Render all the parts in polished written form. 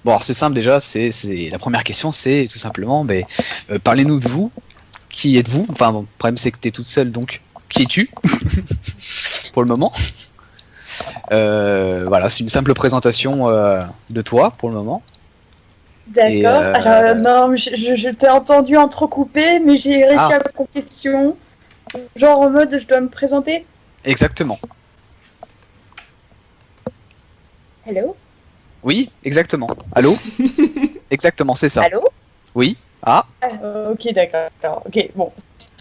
Bon, alors c'est simple déjà, la première question, c'est tout simplement, parlez-nous de vous. Qui êtes-vous? Enfin, bon, le problème c'est que t'es toute seule, donc qui es-tu pour le moment? Voilà, c'est une simple présentation de toi pour le moment. D'accord. Alors, non, je t'ai entendu entrecoupé, mais j'ai réussi à la question. Genre en mode, je dois me présenter? Exactement. Hello? Oui, exactement. Allô? Exactement, c'est ça. Allô? Oui. Ah. Ok, d'accord. Ok, bon,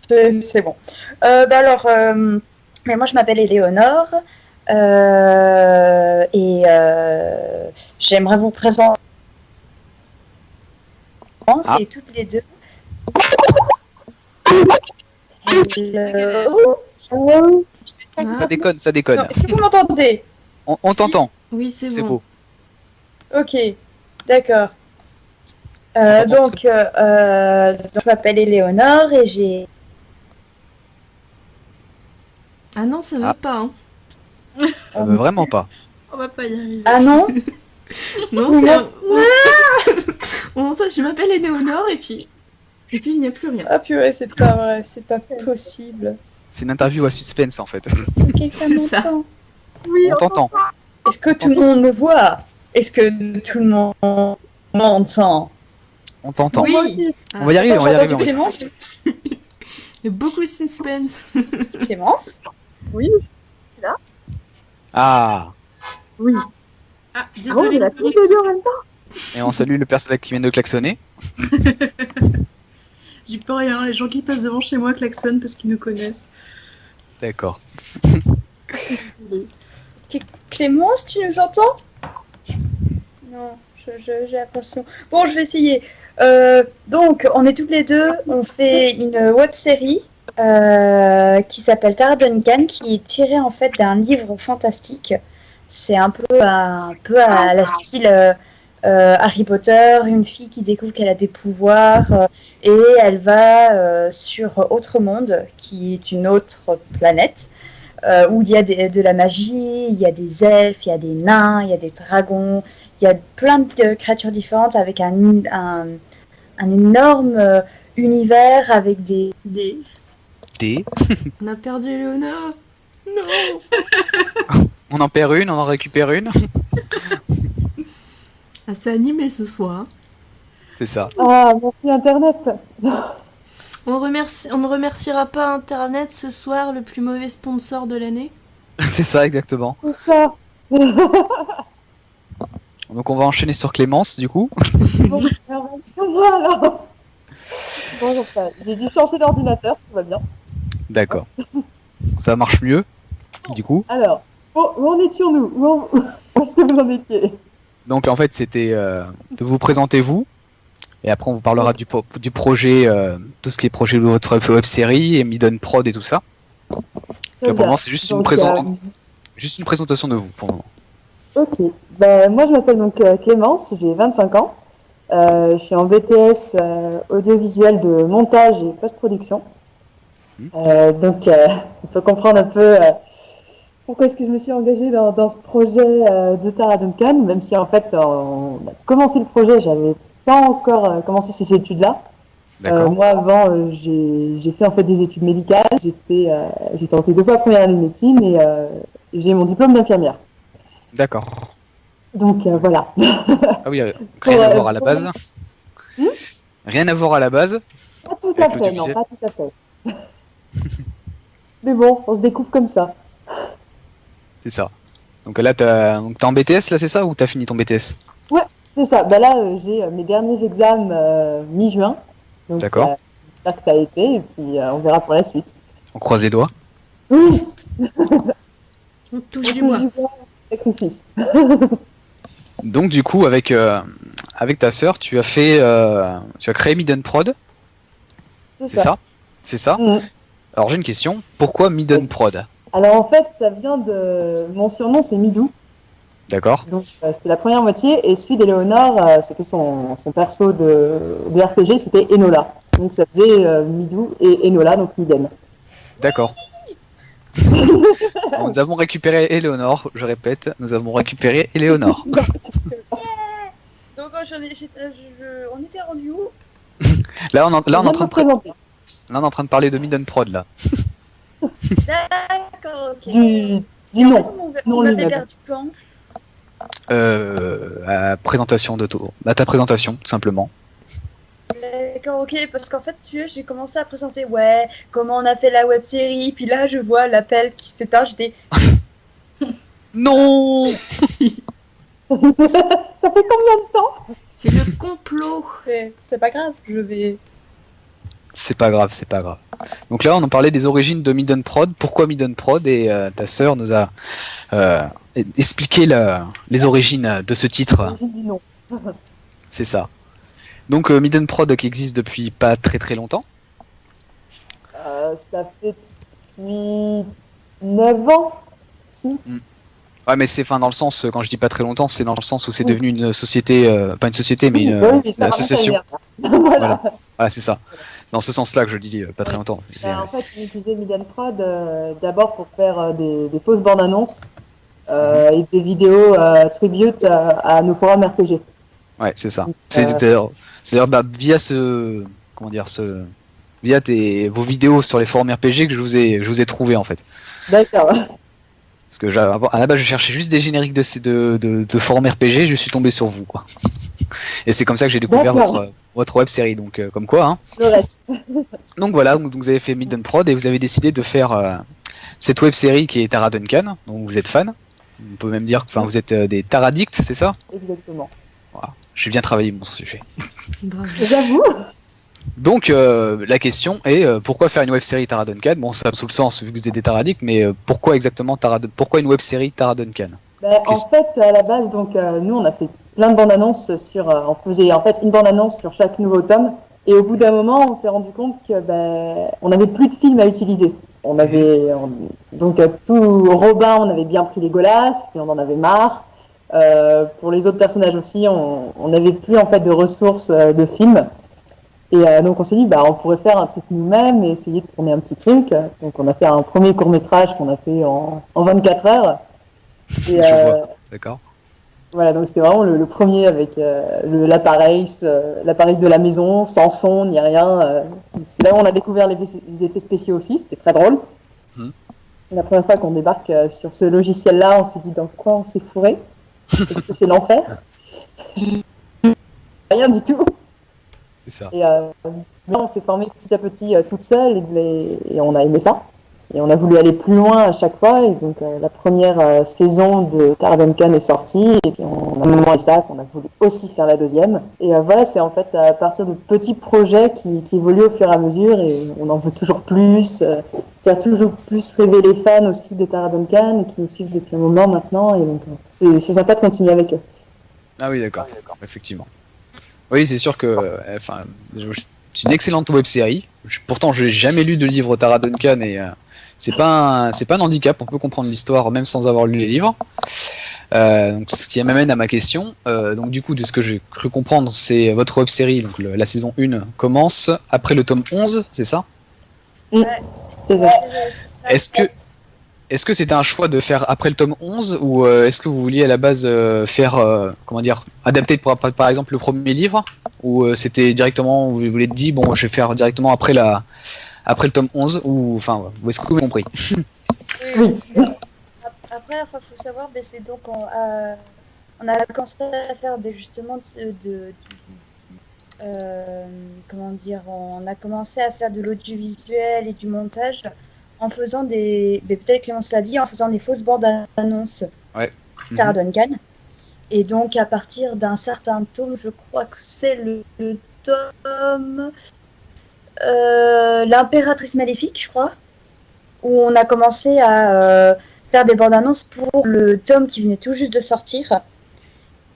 c'est bon. Mais moi je m'appelle Éléonore et j'aimerais vous présenter c'est toutes les deux. Hello. Ça déconne. Non, est-ce que vous m'entendez? On t'entend. Oui, c'est bon. beau. Ok, d'accord. Donc, je m'appelle Éléonore et j'ai... Ah non, ça va pas. Hein. Ça veut vraiment pas. On va pas y arriver. Ah non? Non, c'est un... On entend, je m'appelle Éléonore et puis il n'y a plus rien. Ah purée, c'est pas vrai, c'est pas possible. C'est une interview à suspense en fait. Quelqu'un m'entend? Oui, on t'entend. Est-ce que tout le monde me voit? Est-ce que tout le monde m'entend? On t'entend. Oui. On va y arriver, Clémence? Il y a beaucoup de suspense. Clémence? Oui, là. Ah. Oui. Ah, désolé. Et on salue le personnage qui vient de klaxonner. J'y peux rien, les gens qui passent devant chez moi klaxonnent parce qu'ils nous connaissent. D'accord. Clémence, tu nous entends? Non, j'ai l'impression. Bon, je vais essayer. Donc, on est toutes les deux, on fait une web-série qui s'appelle Tara Duncan, qui est tirée en fait d'un livre fantastique. C'est un peu à la style Harry Potter, une fille qui découvre qu'elle a des pouvoirs et elle va sur Autre Monde, qui est une autre planète. Où il y a de la magie, il y a des elfes, il y a des nains, il y a des dragons, il y a plein de créatures différentes avec un énorme univers avec des... On a perdu Éléonore. Non. On en perd une, on en récupère une. Ah, c'est animé ce soir. C'est ça. Ah, merci Internet. On ne remerciera pas Internet ce soir, le plus mauvais sponsor de l'année. C'est ça, exactement. C'est ça. Donc on va enchaîner sur Clémence, du coup. Bon, voilà. Bon, j'ai dû changer d'ordinateur, tout va bien. D'accord. Ça marche mieux, du coup. Alors, où en étions-nous? Où est-ce que vous en étiez? Donc en fait, c'était de vous présenter vous. Et après, on vous parlera du projet, tout ce qui est projet de votre web-série, et Midden Prod et tout ça. Là, pour le moment, c'est juste une présentation de vous, pour le moment. Ok. Moi, je m'appelle donc Clémence, j'ai 25 ans. Je suis en BTS audiovisuel de montage et post-production. Donc, on peut comprendre un peu pourquoi est-ce que je me suis engagée dans ce projet de Tara Duncan, même si en fait, on a commencé le projet, j'avais pas encore commencé ces études-là. Moi, avant, j'ai fait en fait des études médicales. J'ai tenté 2 fois première année de médecine et j'ai mon diplôme d'infirmière. D'accord. Donc voilà. Ah oui, rien à voir à la base. Rien à voir à la base. Pas tout à fait, non, pas tout à fait. Mais bon, on se découvre comme ça. C'est ça. Donc là, t'es en BTS, là, c'est ça, ou t'as fini ton BTS? Ouais, c'est ça. Là, j'ai mes derniers examens mi-juin. Donc, d'accord. J'espère que ça a été, et puis on verra pour la suite. On croise les doigts. Oui. On touche du bois. Sacrifice. Donc du coup, avec ta sœur, tu as créé Midden Prod. C'est ça. C'est ça. Alors j'ai une question. Pourquoi Midden Prod? Alors en fait, ça vient de... Mon surnom, c'est Midou. D'accord. Donc c'était la première moitié, et celui d'Éléonore, c'était son perso de RPG, c'était Enola. Donc ça faisait Midou et Enola, donc Midden. D'accord. Nous avons récupéré Éléonore, je répète, nous avons récupéré Éléonore. Donc on était rendu où? Là, on est en train de présenter. là, on est en train de parler de Midden Prod là. D'accord, ok. Du En fait, nom. vous Non, m'avez lui-même. perdu quand? À ta présentation, tout simplement. D'accord, ok, parce qu'en fait, tu vois, j'ai commencé à présenter, ouais, comment on a fait la web série, puis là, je vois l'appel qui s'éteint, j'étais, Non. Ça fait combien de temps? C'est le complot. c'est pas grave, je vais. C'est pas grave, c'est pas grave. Donc là, on en parlait des origines de Midden Prod. Pourquoi Midden Prod? Et ta sœur nous a expliqué les origines de ce titre. J'ai dit non. C'est ça. Donc Midden Prod qui existe depuis pas très très longtemps. Ça fait depuis 9 ans. Si. Ouais, mais c'est dans le sens, quand je dis pas très longtemps, c'est dans le sens où c'est Oui. devenu une société, pas une société, mais Oui, une oui, ça association. voilà. Voilà. Voilà, c'est ça. C'est dans ce sens-là que je dis pas très longtemps. En fait, on utilisait Midden Prod d'abord pour faire des fausses bandes annonces et des vidéos tribute à nos forums RPG. Ouais, c'est ça. C'est d'ailleurs via via vos vidéos sur les forums RPG que je vous ai trouvé en fait. D'accord. Parce que à la base je cherchais juste des génériques de forums RPG, je suis tombé sur vous quoi. Et c'est comme ça que j'ai découvert votre web série, donc comme quoi. Hein. Le reste. Donc voilà, donc vous avez fait Midden Prod et vous avez décidé de faire cette web série qui est Tara Duncan, dont vous êtes fan. On peut même dire que vous êtes des Taradicts, c'est ça? Exactement. Voilà. J'ai bien travaillé mon sujet. Bravo. J'avoue. Donc la question est pourquoi faire une web série Tara Duncan? Bon, ça sous le sens vu que vous êtes des Taradicts, mais pourquoi exactement pourquoi une web série Tara Duncan? En fait, à la base, donc nous, on a fait plein de bandes annonces on faisait en fait une bande annonce sur chaque nouveau tome. Et au bout d'un moment, on s'est rendu compte que on n'avait plus de films à utiliser. Donc tout Robin, on avait bien pris Legolas, puis on en avait marre. Pour les autres personnages aussi, on n'avait plus en fait de ressources de films. Et donc on s'est dit, on pourrait faire un truc nous-mêmes et essayer de tourner un petit truc. Donc on a fait un premier court-métrage qu'on a fait en 24 heures. Et, Je vois, d'accord. voilà, donc c'était vraiment le premier avec l'appareil de la maison, sans son ni rien. C'est là où on a découvert les effets spéciaux aussi, c'était très drôle. La première fois qu'on débarque sur ce logiciel-là, on s'est dit dans quoi on s'est fourré? Est-ce que c'est l'enfer? Rien du tout. C'est ça. Et là, on s'est formé petit à petit toute seule et on a aimé ça. Et on a voulu aller plus loin à chaque fois. Et donc, la première saison de Tara Duncan est sortie. Et puis, on a demandé ça, qu'on a voulu aussi faire la deuxième. Et voilà, c'est en fait à partir de petits projets qui évoluent au fur et à mesure. Et on en veut toujours plus. Faire toujours plus rêver les fans aussi de Tara Duncan qui nous suivent depuis un moment maintenant. Et donc, c'est sympa de continuer avec eux. Ah oui, d'accord. Effectivement. Oui, c'est sûr que c'est une excellente web série. Pourtant, je n'ai jamais lu de livre Tara Duncan et c'est pas un handicap. On peut comprendre l'histoire même sans avoir lu les livres. Donc, ce qui m'amène à ma question. Donc, du coup, de ce que j'ai cru comprendre, c'est votre web série. Donc, la saison 1 commence après le tome 11, c'est ça? Ouais, C'est ça. Est-ce que c'était un choix de faire après le tome 11 ou est-ce que vous vouliez à la base faire, adapter par exemple le premier livre ou c'était directement, vous voulez dit, bon, je vais faire directement après le tome 11 ou est-ce que vous avez compris? Oui. Après, faut savoir, c'est donc on a commencé à faire justement on a commencé à faire de l'audiovisuel et du montage en faisant peut-être Clémence l'a dit, en faisant des fausses bandes annonces. Ouais. Tara Duncan. Et donc à partir d'un certain tome, je crois que c'est le tome L'impératrice maléfique, je crois, où on a commencé à faire des bandes annonces pour le tome qui venait tout juste de sortir.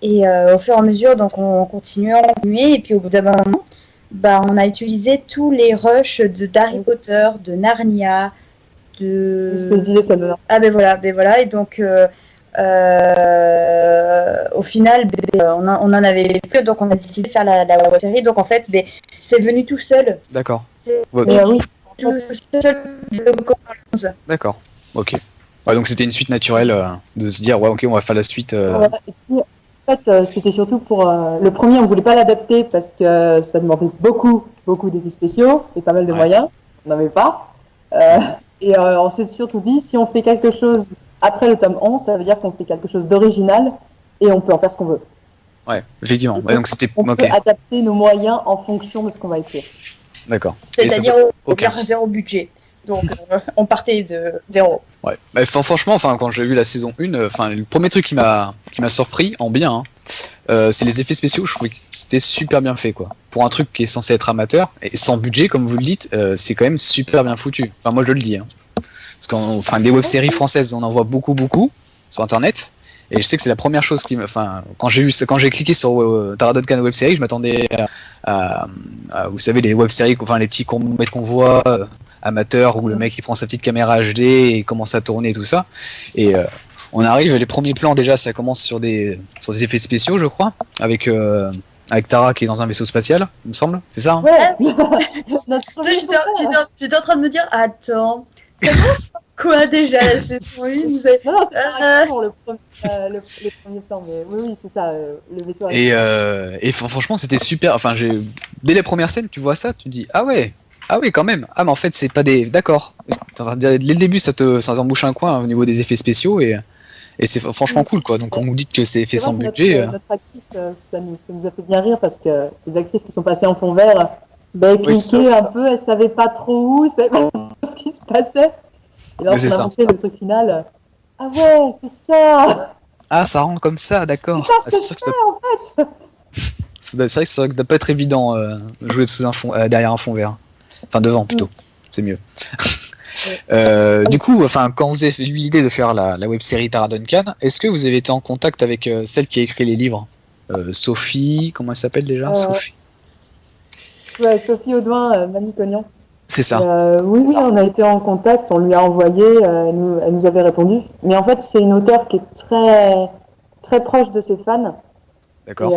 Et au fur et à mesure, donc on continuait, et puis au bout d'un moment, on a utilisé tous les rushs d'Harry Potter, de Narnia, C'est ce que je disais, ça me va. Ah ben voilà, et donc au final, on en avait plus, donc on a décidé de faire la web série. Donc en fait, c'est venu tout seul. D'accord. Oui. Tout seul de 11. D'accord. Ok. Ouais, donc c'était une suite naturelle de se dire ouais, ok, on va faire la suite. Voilà. Et puis, En fait, c'était surtout pour le premier, on voulait pas l'adapter parce que ça demandait beaucoup d'effets spéciaux et pas mal de moyens. On n'en avait pas. Et on s'est surtout dit, si on fait quelque chose après le tome 11, ça veut dire qu'on fait quelque chose d'original et on peut en faire ce qu'on veut. Ouais, effectivement. Donc, Ouais, donc c'était on peut adapter nos moyens en fonction de ce qu'on va écrire. D'accord. C'est-à-dire au zéro budget. Donc on partait de zéro. Ouais. Bah, franchement, quand j'ai vu la saison 1, le premier truc qui m'a surpris en bien, c'est les effets spéciaux. Je trouvais que c'était super bien fait, quoi. Pour un truc qui est censé être amateur et sans budget, comme vous le dites, c'est quand même super bien foutu. Enfin, moi je le dis. Hein. Parce des web-séries françaises, on en voit beaucoup sur Internet. Et je sais que c'est la première chose qui quand j'ai cliqué sur Taradotkan web série, je m'attendais à vous savez, les web séries, les petits qu'on voit amateurs où le mec il prend sa petite caméra HD et commence à tourner et tout ça. Et on arrive, les premiers plans déjà, ça commence sur des effets spéciaux, je crois, avec Tara qui est dans un vaisseau spatial, il me semble, c'est ça, hein? Ouais. J'étais en train de me dire, attends, ça commence par quoi déjà la saison 1? Non, c'est pour le premier plan, mais oui, c'est ça, le vaisseau. Et franchement, c'était super. Dès les premières scènes, tu vois ça, tu te dis ah ouais, quand même. Ah, mais en fait, c'est pas des. D'accord. Dès le début, ça t'embouche un coin au niveau des effets spéciaux et c'est franchement cool, quoi. Donc, on vous dit que c'est fait sans budget. Notre actrice, ça nous a fait bien rire parce que les actrices qui sont passées en fond vert, cliquaient un peu, elles savaient pas trop où, elles savaient pas ce qui se passait. Et là, on a montré le truc final. Ah ouais, c'est ça. Ah, ça rend comme ça, d'accord. C'est sûr que ça, en fait. C'est vrai que ça doit pas être évident jouer derrière un fond vert. Enfin, devant plutôt. C'est mieux. Du coup, quand vous avez eu l'idée de faire la web-série Tara Duncan, est-ce que vous avez été en contact avec celle qui a écrit les livres, Sophie, comment elle s'appelle déjà, Sophie. Ouais, Sophie Audouin, Mamie Cognon. C'est ça. Oui, on a été en contact, on lui a envoyé, elle nous avait répondu. Mais en fait, c'est une auteure qui est très, très proche de ses fans. D'accord.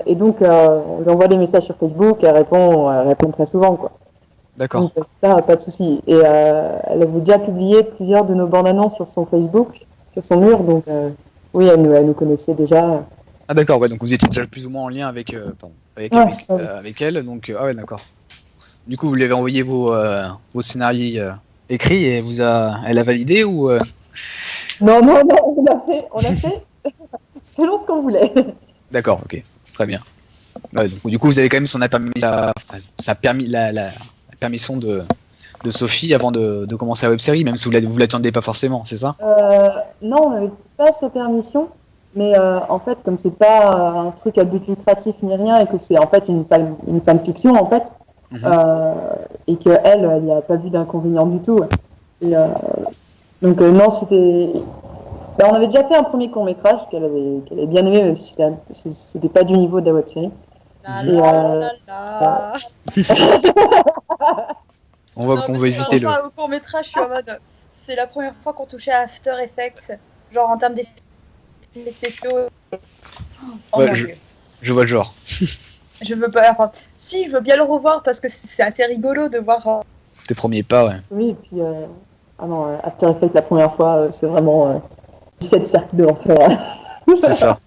Et donc, on lui envoie des messages sur Facebook, elle répond très souvent, quoi. D'accord. Donc, ça, pas de souci. Et elle avait déjà publié plusieurs de nos bandes annonces sur son Facebook, sur son mur, donc oui, elle nous connaissait déjà. Ah d'accord, ouais, donc vous étiez déjà plus ou moins en lien avec elle, donc ah ouais, d'accord. Du coup, vous lui avez envoyé vos scénarios écrits et elle a validé ou Non, on a fait selon ce qu'on voulait. D'accord, ok, très bien. Ouais, donc, du coup, vous avez quand même la permission de Sophie avant de commencer la web-série, même si vous l'attendiez pas forcément, c'est ça? Non, on n'avait pas sa permission, mais en fait, comme c'est pas un truc à but lucratif ni rien, et que c'est en fait une fanfiction en fait, et qu'elle n'y a pas vu d'inconvénient du tout. Et donc non, c'était... on avait déjà fait un premier court-métrage qu'elle avait bien aimé, même si c'était pas du niveau de la web-série. On voit qu'on veut éviter le... Au court-métrage, je suis en mode... C'est la première fois qu'on touchait à After Effects, genre en termes d'effets spéciaux. Ouais, je vois le genre. Je veux pas... Si, je veux bien le revoir parce que c'est assez rigolo de voir... Tes premiers pas, ouais. Oui, et puis... After Effects, la première fois, c'est vraiment... 17 cercles de l'enfer. C'est ça.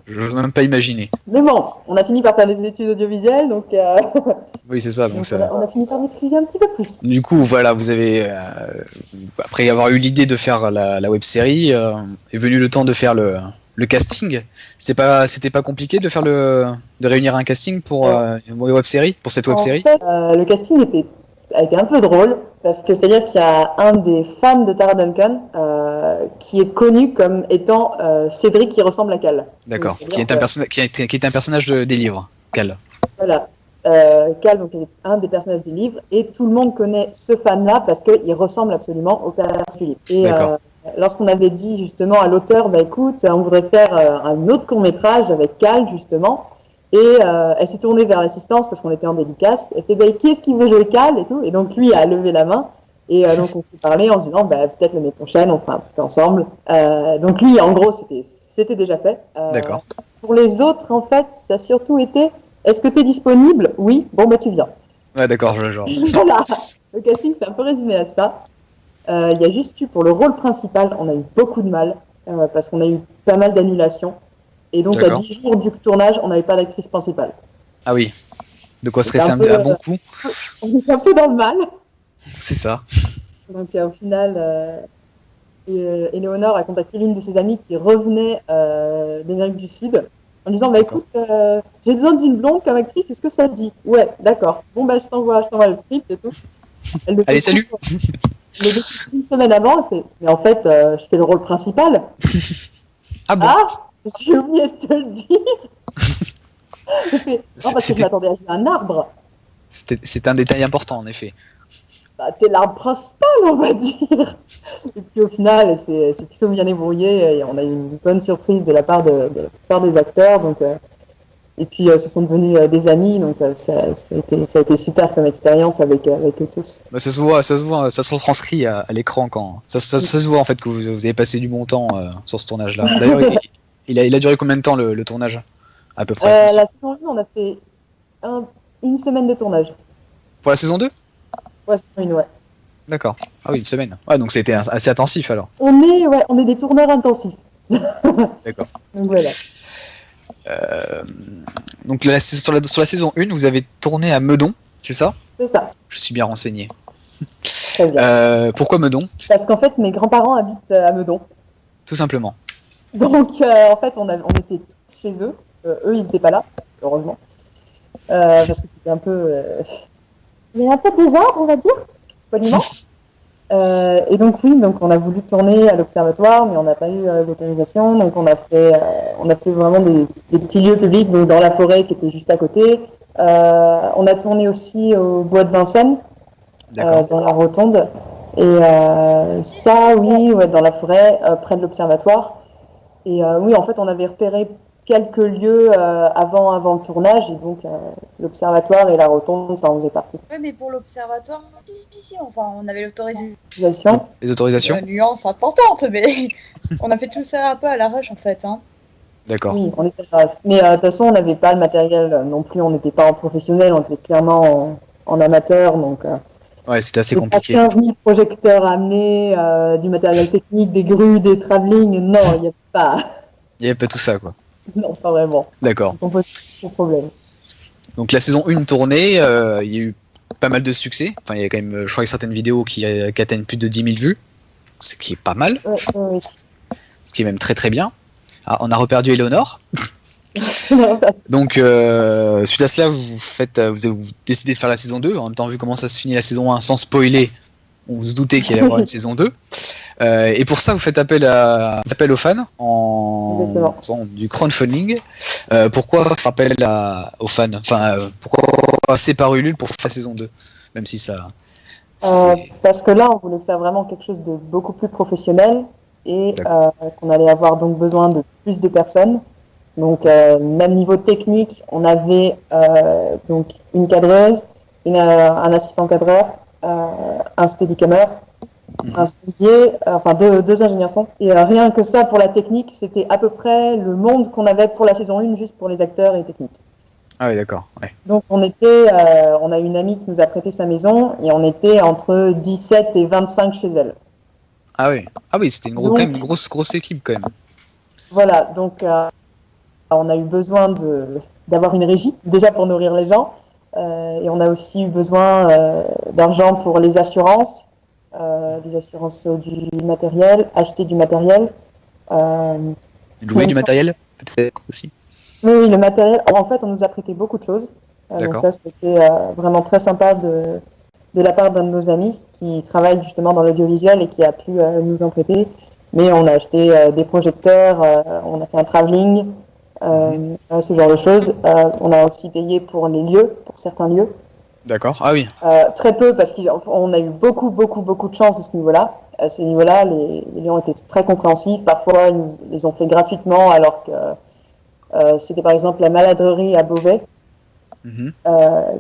Je n'ose même pas imaginer. Mais bon, on a fini par faire des études audiovisuelles, donc... Oui, c'est ça. Donc on a fini par maîtriser un petit peu plus. Du coup, voilà, vous avez... après avoir eu l'idée de faire la web-série, est venu le temps de faire le casting. C'était pas compliqué de réunir un casting pour une web-série, pour cette web-série? En fait, le casting a été un peu drôle, parce que c'est-à-dire qu'il y a un des fans de Tara Duncan qui est connu comme étant Cédric qui ressemble à Cal. D'accord, qui est un personnage des livres, Cal. Voilà. Cal donc, est un des personnages du livre, et tout le monde connaît ce fan-là parce qu'il ressemble absolument au personnage du livre. Et lorsqu'on avait dit justement à l'auteur, écoute, on voudrait faire un autre court-métrage avec Cal, justement, et elle s'est tournée vers l'assistance parce qu'on était en dédicace. Elle fait qui est-ce qui veut jouer Cal et tout, et donc lui a levé la main, et donc on s'est parlé en se disant peut-être l'année prochaine on fera un truc ensemble. Donc lui, en gros, c'était déjà fait. D'accord. Pour les autres, en fait, ça a surtout été est-ce que tu es disponible? Oui, bon tu viens. Ouais, d'accord, je genre. Voilà, le casting c'est un peu résumé à ça. Il y a juste eu pour le rôle principal, on a eu beaucoup de mal parce qu'on a eu pas mal d'annulations. Et donc, à D'accord. 10 jours du tournage, on n'avait pas d'actrice principale. Ah oui. De quoi se C'est rester un peu, un bon coup. On est un peu dans le mal. C'est ça. Donc, au final, Éléonore a contacté l'une de ses amies qui revenait d'Amérique du Sud en disant, bah D'accord. écoute, j'ai besoin d'une blonde comme actrice, est-ce que ça te dit? Ouais, d'accord. Bon, bah je t'envoie le script et tout. Elle le Allez, découvre- salut. Elle le découvre une semaine avant, elle fait, mais en fait, je fais le rôle principal. Ah bon. Ah, j'ai oublié de te le dire. Elle fait, non, parce que je C'était m'attendais à jouer un arbre. un détail important, en effet. Bah, t'es l'arbre principal, on va dire. Et puis au final, c'est plutôt bien débrouillé et on a eu une bonne surprise de la part de la plupart des acteurs. Donc, et puis ce sont devenus des amis, donc ça a été super comme expérience avec eux tous. Bah, ça se voit, ça se retranscrit à l'écran quand. Ça se voit en fait que vous avez passé du bon temps sur ce tournage-là. D'ailleurs, il a duré combien de temps le tournage? À peu près. La saison 1, on a fait une semaine de tournage. Pour la saison 2? Ouais, saison 1, ouais. D'accord. Ah oui, une semaine. Ouais, donc c'était assez intensif alors. On est des tourneurs intensifs. D'accord. Donc voilà. Donc sur la saison 1, vous avez tourné à Meudon, c'est ça? C'est ça, Je suis bien renseigné. très bien. Pourquoi Meudon? Parce qu'en fait, mes grands-parents habitent à Meudon. Tout simplement. Donc, en fait, on était tous chez eux. Eux, ils n'étaient pas là, heureusement. Parce que c'était un peu... Il y avait un peu de désordre, on va dire, poliment. Et donc, oui, donc on a voulu tourner à l'Observatoire, mais on n'a pas eu d'autorisation. Donc, on a fait vraiment des petits lieux publics, donc dans la forêt qui était juste à côté. On a tourné aussi au Bois de Vincennes, D'accord. dans la Rotonde. Et ça, oui, ouais, dans la forêt, près de l'Observatoire. Et oui, en fait, on avait repéré quelques lieux avant le tournage, et donc l'Observatoire et la Rotonde, ça en faisait partie. Oui, mais pour l'observatoire, si, enfin, on avait l'autorisation. Les autorisations? Nuance importante, mais on a fait tout ça un peu à l'arrache en fait. Hein. D'accord. Oui, on était mais de toute façon, on n'avait pas le matériel non plus, on n'était pas en professionnel, on était clairement en amateur, donc Ouais, c'était assez il y a pas compliqué. 15 000 projecteurs à amener, du matériel technique, des grues, des travelling, non, il n'y a pas, Il n'y avait pas tout ça, quoi. non, pas vraiment, D'accord. on pose pas de problème. Donc la saison 1 tournée, il y a eu pas mal de succès. Enfin, il y a quand même, je crois, certaines vidéos qui atteignent plus de 10 000 vues, ce qui est pas mal, Ouais, ouais, ce qui est même très très bien. Ah, on a reperdu Éléonore. ouais. Donc, suite à cela, vous décidez de faire la saison 2. En même temps, vu comment ça se finit la saison 1 sans spoiler, on se doutait qu'il allait y avoir une saison 2. Et pour ça, vous faites appel aux fans en faisant du crowdfunding. Pourquoi faire appel aux fans? Enfin, pourquoi passer par Ulule pour faire la saison 2? Même si ça. Parce que là, on voulait faire vraiment quelque chose de beaucoup plus professionnel et qu'on allait avoir donc besoin de plus de personnes. Donc, même niveau technique, on avait donc une cadreuse, un assistant cadreur, un steadicammer, un sondier, enfin deux ingénieurs son. Et rien que ça, pour la technique, c'était à peu près le monde qu'on avait pour la saison 1, juste pour les acteurs et techniques. Ah oui, d'accord. Ouais. Donc, on a une amie qui nous a prêté sa maison et on était entre 17 et 25 chez elle. Ah oui, c'était quand même une grosse équipe quand même. Voilà, donc on a eu besoin d'avoir une régie, déjà pour nourrir les gens, et on a aussi eu besoin d'argent pour les assurances du matériel, acheter du matériel. Louer du matériel, peut-être aussi. Oui, le matériel. En fait, on nous a prêté beaucoup de choses. Donc ça, c'était vraiment très sympa de la part d'un de nos amis qui travaille justement dans l'audiovisuel et qui a pu nous en prêter. Mais on a acheté des projecteurs, on a fait un travelling, ce genre de choses. On a aussi payé pour les lieux, pour certains lieux. D'accord, ah oui. Très peu, parce qu'on a eu beaucoup de chance de ce niveau-là. À ce niveau-là, les lieux ont été très compréhensifs. Parfois, ils les ont fait gratuitement, alors que c'était par exemple la maladrerie à Beauvais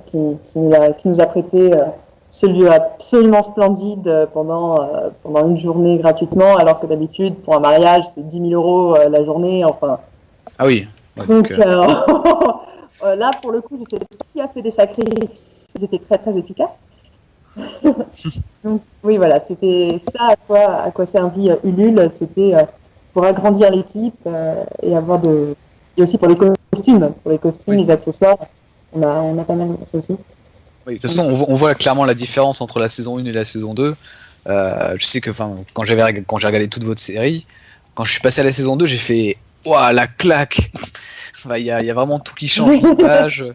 qui nous a prêté ce lieu absolument splendide pendant une journée gratuitement, alors que d'habitude, pour un mariage, c'est 10 000 € la journée. Enfin. Ah oui. Ouais, donc là, pour le coup, je ne sais pas qui a fait des sacrifices. C'était très très efficace. Donc oui, voilà, c'était ça à quoi servit Ulule. C'était pour agrandir l'équipe et avoir de Et aussi pour les costumes, Oui. les accessoires, on a pas mal de ça aussi. Oui, de toute façon, on voit clairement la différence entre la saison 1 et la saison 2. Je sais que quand j'ai regardé toute votre série, quand je suis passé à la saison 2, j'ai fait ouah, la claque. Il y a vraiment tout qui change, l'image,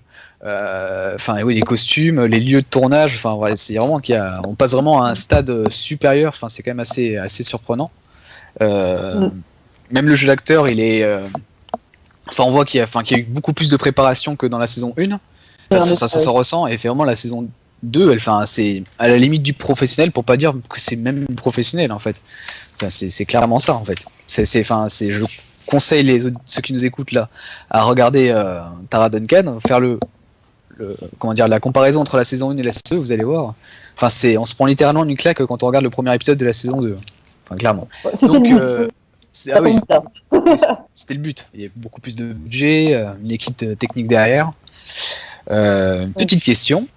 oui, les costumes, les lieux de tournage. C'est vraiment on passe vraiment à un stade supérieur. C'est quand même assez surprenant. Même le jeu d'acteur, il est. On voit qu'il y a eu beaucoup plus de préparation que dans la saison 1. Ça se ressent, et vraiment la saison 2, c'est à la limite du professionnel, pour pas dire que c'est même professionnel en fait. C'est clairement ça en fait. Je conseille ceux qui nous écoutent là à regarder Tara Duncan, faire la comparaison entre la saison 1 et la saison 2, vous allez voir. On se prend littéralement une claque quand on regarde le premier épisode de la saison 2. Clairement. Donc, oui, c'était le but. Il y a beaucoup plus de budget, une équipe technique derrière. Petite question,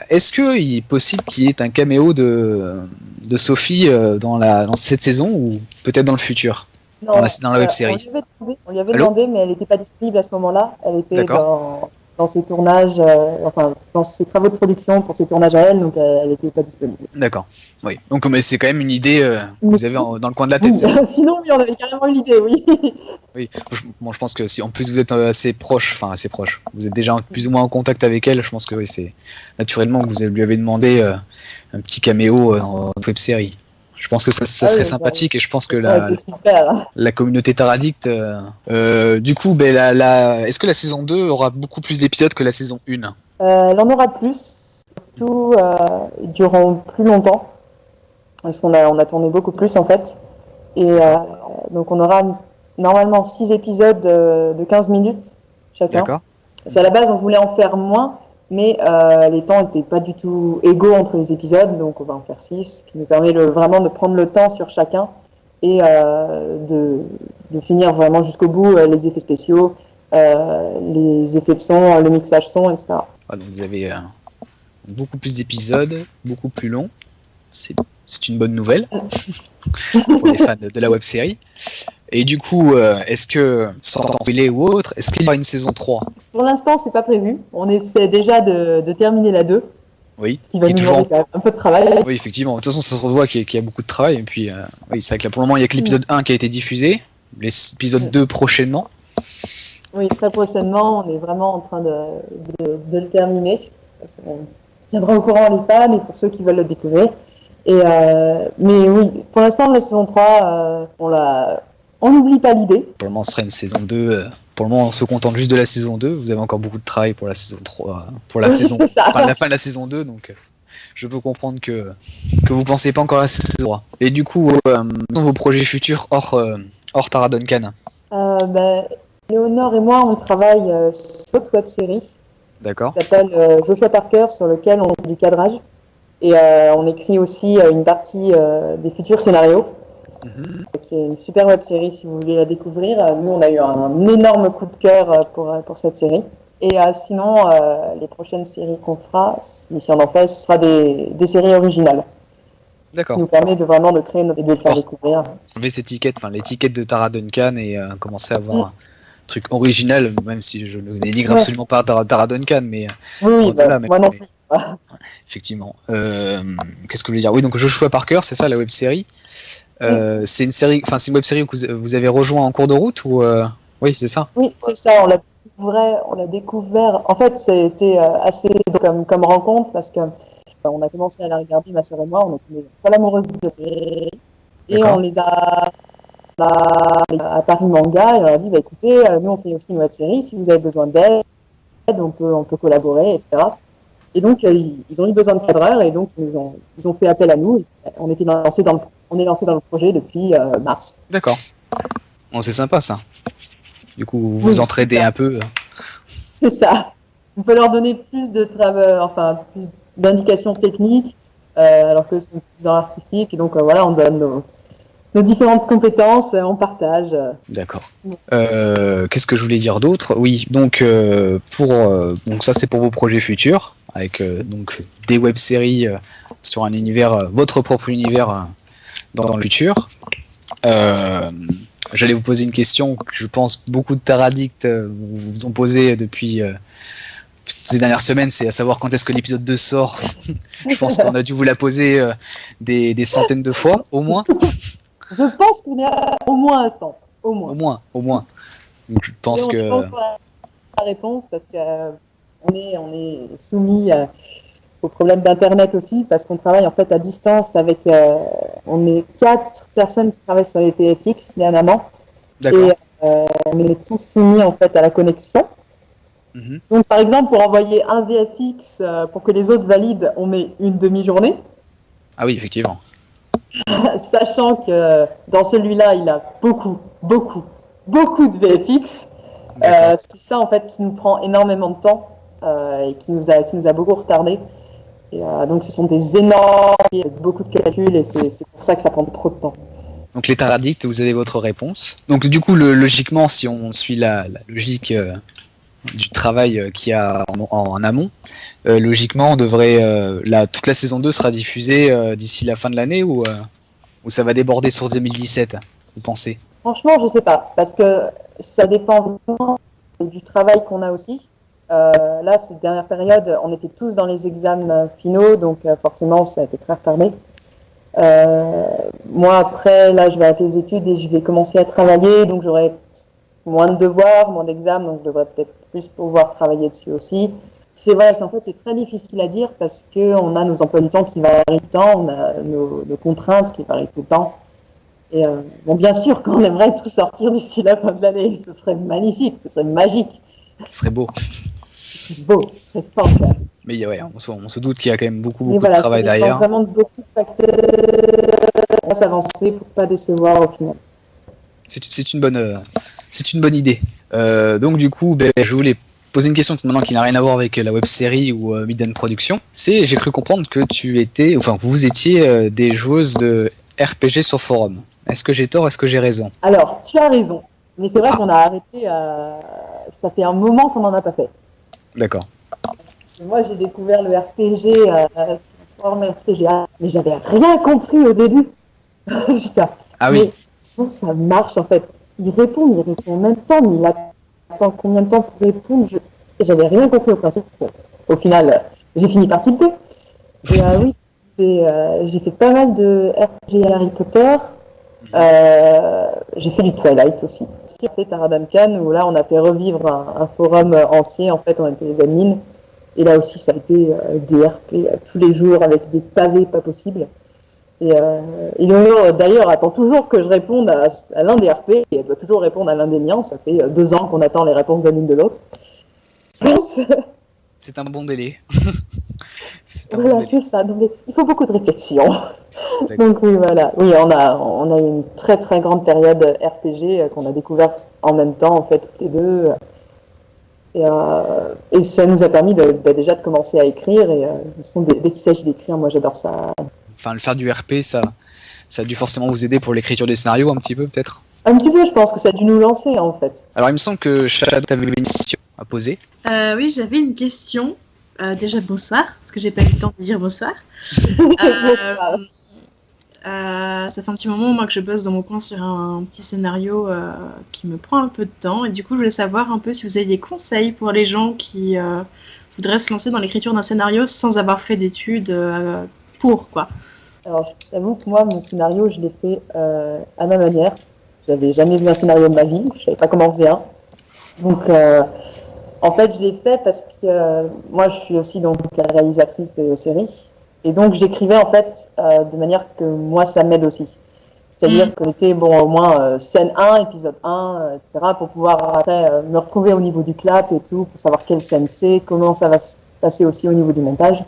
est-ce qu'il est possible qu'il y ait un caméo de Sophie dans cette saison, ou peut-être dans le futur, Non, dans la web série? On lui avait demandé, mais elle n'était pas disponible à ce moment-là. Elle était dans ses tournages, dans ses travaux de production pour ses tournages à elle, donc elle n'était pas disponible. D'accord. Oui. Donc, mais c'est quand même une idée que vous avez dans le coin de la tête. Oui. Sinon, oui, on avait carrément une idée, oui. Oui. Je pense que si en plus vous êtes assez proche, vous êtes déjà plus ou moins en contact avec elle, je pense que oui, c'est naturellement que vous lui avez demandé un petit caméo dans votre web série. Je pense que ça serait sympathique, et je pense que la communauté Taradict. Du coup, est-ce que la saison 2 aura beaucoup plus d'épisodes que la saison 1? Elle en aura plus, surtout ils dureront plus longtemps, parce qu'on a tourné beaucoup plus en fait. Et donc on aura normalement 6 épisodes de 15 minutes chacun. D'accord. À la base, on voulait en faire moins, mais les temps n'étaient pas du tout égaux entre les épisodes, donc on va en faire 6, ce qui nous permet vraiment de prendre le temps sur chacun et de finir vraiment jusqu'au bout les effets spéciaux, les effets de son, le mixage son, etc. Donc vous avez beaucoup plus d'épisodes, beaucoup plus longs. C'est une bonne nouvelle pour les fans de la web série. Et du coup, est-ce que, sans spoiler ou autre, est-ce qu'il y aura une saison 3? Pour l'instant, c'est pas prévu. On essaie déjà de terminer la 2. Oui. Ce qui va nous demander quand même un peu de travail. Oui, effectivement. De toute façon, ça se voit qu'il y a beaucoup de travail. Et puis, oui, c'est vrai que là, pour le moment, il n'y a que l'épisode 1 qui a été diffusé. L'épisode 2 prochainement. Oui, très prochainement. On est vraiment en train de le terminer. On tiendra au courant les fans et pour ceux qui veulent le découvrir. Mais oui, pour l'instant, la saison 3, on n'oublie pas l'idée. Pour le moment, ce serait une saison 2. Pour le moment, on se contente juste de la saison 2. Vous avez encore beaucoup de travail pour la saison 3. Pour la saison. La fin de la saison 2. Donc, je peux comprendre que vous ne pensez pas encore à la saison 3. Et du coup, vos projets futurs hors Tara Duncan? Léonore et moi, on travaille sur notre web série. D'accord. Qui s'appelle Joshua Parker, sur lequel on fait du cadrage. Et on écrit aussi une partie des futurs scénarios, qui est une super web série si vous voulez la découvrir. Nous, on a eu un énorme coup de cœur pour cette série. Et sinon, les prochaines séries qu'on fera, si on en fait, ce sera des séries originales. D'accord. Ce qui nous permet de créer et de le faire découvrir. Enlever l'étiquette de Tara Duncan et commencer à avoir un truc original, même si je ne dénigre absolument pas Tara Duncan, mais... Oui, moi non plus. Effectivement. Qu'est-ce que je voulais dire? Oui, donc Joshua Parker, c'est ça la web série. C'est une série, c'est une web série que vous avez rejoint en cours de route ou Oui, c'est ça. Oui, c'est ça. On l'a découvert. En fait, c'était assez comme rencontre parce que on a commencé à la regarder, ma sœur et moi. On était pas amoureuses de la série et on les a à Paris Manga et on a dit écoutez, nous on fait aussi une web série. Si vous avez besoin d'aide, on peut collaborer, etc. Et donc, ils ont eu besoin de cadreurs et donc ils ont fait appel à nous. On est lancé dans le projet depuis mars. D'accord. Bon, c'est sympa ça. Du coup, vous vous entraidez un peu. C'est ça. On peut leur donner plus de plus d'indications techniques, alors que c'est plus dans l'artistique. Et donc, on donne nos différentes compétences, on partage. D'accord. Qu'est-ce que je voulais dire d'autre? Oui, donc donc ça c'est pour vos projets futurs, avec donc des web-séries sur un univers, votre propre univers dans le futur. J'allais vous poser une question que je pense beaucoup de Taraddicts vous ont posée depuis ces dernières semaines, c'est à savoir quand est-ce que l'épisode 2 sort. Je pense qu'on a dû vous la poser des centaines de fois, au moins. Je pense qu'on est au moins à 100. Au moins. Donc je pense Et que... on pense à la réponse parce qu'on est soumis aux problèmes d'internet aussi, parce qu'on travaille en fait à distance avec on est 4 personnes qui travaillent sur les TFX dernièrement. D'accord. Et on est tous soumis en fait à la connexion. Mhm. Donc par exemple, pour envoyer un VFX pour que les autres valident, on met une demi-journée. Ah oui, effectivement. Sachant que dans celui-là, il a beaucoup de VFX. D'accord. C'est ça en fait qui nous prend énormément de temps et qui nous a beaucoup retardé. Et, donc ce sont des énormes, beaucoup de calculs et c'est pour ça que ça prend trop de temps. Donc les Taraddicts, vous avez votre réponse. Donc du coup, logiquement, si on suit la logique du travail qu'il y a en amont, logiquement, on devrait toute la saison 2 sera diffusée d'ici la fin de l'année ou ça va déborder sur 2017, vous pensez? Franchement, je sais pas, parce que ça dépend vraiment du travail qu'on a aussi. Là, cette dernière période, on était tous dans les examens finaux, donc forcément, ça a été très retardé. Moi, après, là, je vais arrêter les études et je vais commencer à travailler, donc j'aurai moins de devoirs, moins d'examens, donc je devrais peut-être plus pouvoir travailler dessus aussi. C'est vrai, en fait, c'est très difficile à dire parce qu'on a nos emplois du temps qui varient tout le temps, on a nos contraintes qui varient tout le temps. Et bon, bien sûr, quand on aimerait tout sortir d'ici la fin de l'année, ce serait magnifique, ce serait magique. Ce serait beau. Beau, c'est fort. Mais ouais, on se doute qu'il y a quand même beaucoup Mais voilà, de travail ça dépend derrière. vraiment de beaucoup de facteurs pour s'avancer, pour pas décevoir au final. C'est une bonne idée. Donc du coup, je voulais poser une question maintenant qui n'a rien à voir avec la web série ou Midden Production. J'ai cru comprendre que vous étiez des joueuses de RPG sur forum. Est-ce que j'ai tort? Est-ce que j'ai raison? Alors, tu as raison. Mais c'est vrai qu'on a arrêté, ça fait un moment qu'on n'en a pas fait. D'accord. Moi, j'ai découvert le RPG sur le forum RPGA, mais j'avais rien compris au début. Putain. Ah oui. Mais bon, ça marche en fait. Il répond en même temps, mais il attend combien de temps pour répondre? J'avais rien compris au principe. Bon, au final, j'ai fini par tilter. Et oui, j'ai fait pas mal de RPG Harry Potter. J'ai fait du Twilight aussi. J'ai fait Tara Duncan où là on a fait revivre un forum entier. En fait, on était les admins. Et là aussi, ça a été des RP tous les jours avec des pavés pas possibles. Et Léonore, d'ailleurs, attend toujours que je réponde à l'un des RP. Et elle doit toujours répondre à l'un des miens. Ça fait 2 ans qu'on attend les réponses de l'une de l'autre. C'est un bon délai. Voilà, c'est ça. Donc, il faut beaucoup de réflexion. Donc oui, voilà. Oui, on a une très très grande période RPG qu'on a découvert en même temps, en fait, toutes les deux. Et ça nous a permis déjà de commencer à écrire. Et dès qu'il s'agit d'écrire, moi j'adore ça. Enfin, le faire du RP, ça a dû forcément vous aider pour l'écriture des scénarios un petit peu, peut-être? Un petit peu, je pense que ça a dû nous lancer, en fait. Alors, il me semble que Chad avait une question à poser. Oui, j'avais une question. Déjà, bonsoir, parce que j'ai pas eu le temps de dire bonsoir. Ça fait un petit moment moi que je bosse dans mon coin sur un petit scénario qui me prend un peu de temps et du coup je voulais savoir un peu si vous avez des conseils pour les gens qui voudraient se lancer dans l'écriture d'un scénario sans avoir fait d'études pour quoi. Alors je t'avoue que moi mon scénario je l'ai fait à ma manière. J'avais jamais vu un scénario de ma vie, je savais pas comment on faisait un. Donc en fait je l'ai fait parce que moi je suis aussi donc la réalisatrice de séries. Et donc, j'écrivais en fait de manière que moi, ça m'aide aussi. C'est-à-dire qu'on était, au moins scène 1, épisode 1, etc., pour pouvoir après me retrouver au niveau du clap et tout, pour savoir quelle scène c'est, comment ça va se passer aussi au niveau du montage.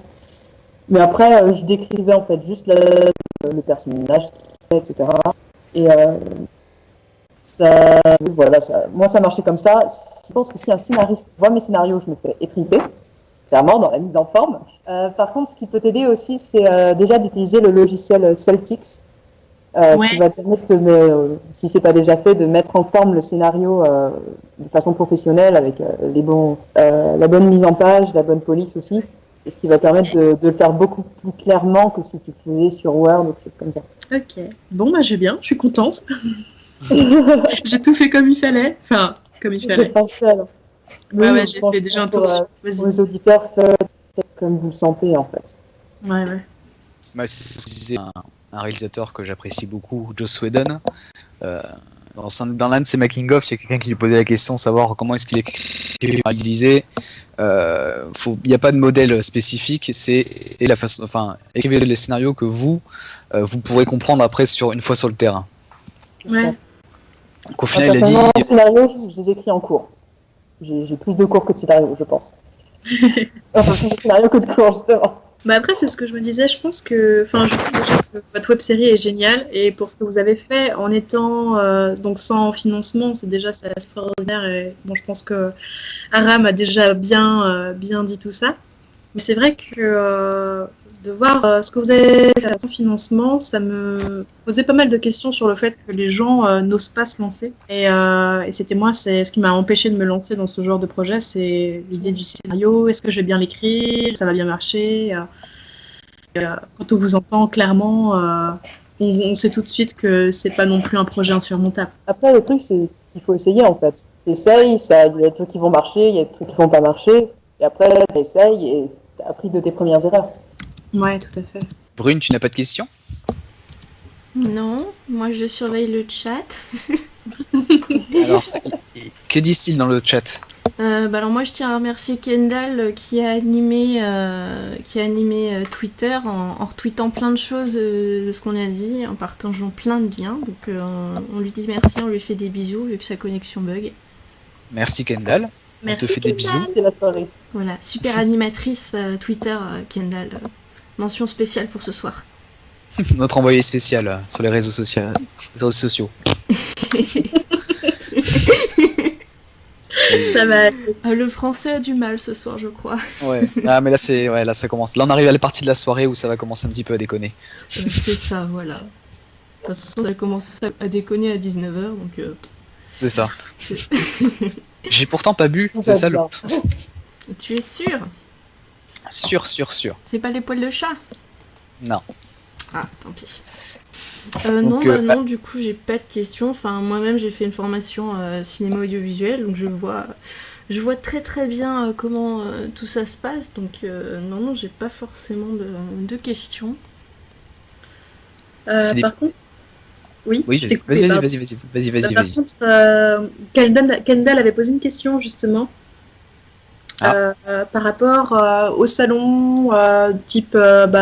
Mais après, je décrivais en fait juste le personnage, etc. Et moi, ça marchait comme ça. Je pense que si un scénariste voit mes scénarios, je me fais étriper. Clairement, dans la mise en forme. Par contre, ce qui peut t'aider aussi, c'est déjà d'utiliser le logiciel Celtics, qui va te permettre, si ce n'est pas déjà fait, de mettre en forme le scénario de façon professionnelle, avec la bonne mise en page, la bonne police aussi, et ce qui va permettre de le faire beaucoup plus clairement que si tu le faisais sur Word ou quelque chose comme ça. Ok, bon, bah j'ai bien, je suis contente. J'ai tout fait comme il fallait. Enfin, comme il fallait. Ouais, j'ai fait déjà un tour dessus. Pour les auditeurs, faites comme vous le sentez, en fait. Ouais. C'est un réalisateur que j'apprécie beaucoup, Joss Whedon. Dans l'un de ses making-of, il y a quelqu'un qui lui posait la question de savoir comment est-ce qu'il écrit. Il disait il n'y a pas de modèle spécifique, et la façon, écrivez les scénarios que vous pourrez comprendre après une fois sur le terrain. Ouais. Donc, au final, il a dit. Les scénarios, je les écris en cours. J'ai plus de cours que de scénarios, je pense. Enfin, plus de scénarios que de cours, justement. Bah après, c'est ce que je me disais. Je pense que, je trouve déjà que votre web série est géniale, et pour ce que vous avez fait en étant donc sans financement, c'est déjà extraordinaire. Et bon, je pense que Aram a déjà bien dit tout ça. Mais c'est vrai que de voir ce que vous avez fait sans financement, ça me posait pas mal de questions sur le fait que les gens n'osent pas se lancer. Et c'était c'est ce qui m'a empêché de me lancer dans ce genre de projet, c'est l'idée du scénario. Est-ce que je vais bien l'écrire? Ça va bien marcher? Quand on vous entend, clairement, on sait tout de suite que c'est pas non plus un projet insurmontable. Après, le truc, c'est qu'il faut essayer, en fait. T'essayes, il y a des trucs qui vont marcher, il y a des trucs qui vont pas marcher. Et après, t'essayes et t'as appris de tes premières erreurs. Ouais, tout à fait. Brune, tu n'as pas de questions? Non, moi je surveille le chat. Alors, que disent-ils dans le chat? Alors moi je tiens à remercier Kendall qui a animé Twitter en retweetant plein de choses de ce qu'on a dit, en partageant plein de liens. Donc on lui dit merci, on lui fait des bisous vu que sa connexion bug. Merci Kendall. Merci, on te fait des bisous. C'est la soirée. Voilà, super animatrice Twitter Kendall. Mention spéciale pour ce soir. Notre envoyé spécial sur les réseaux sociaux. Ça va. Le français a du mal ce soir, je crois. Ouais. Ah mais là ça commence. Là on arrive à la partie de la soirée où ça va commencer un petit peu à déconner. C'est ça, voilà. De toute façon, ça commence à déconner à 19h, donc... C'est ça. J'ai pourtant pas bu, c'est ça le... Tu es sûr? Sûr. C'est pas les poils de chat? Non. Ah, tant pis. Non, du coup, j'ai pas de questions. Enfin, moi-même, j'ai fait une formation cinéma audiovisuel, donc je vois très très bien comment tout ça se passe. Donc, non, j'ai pas forcément de questions. Par contre... Oui, vas-y. Par contre, Kendall avait posé une question, justement. Par rapport au salon type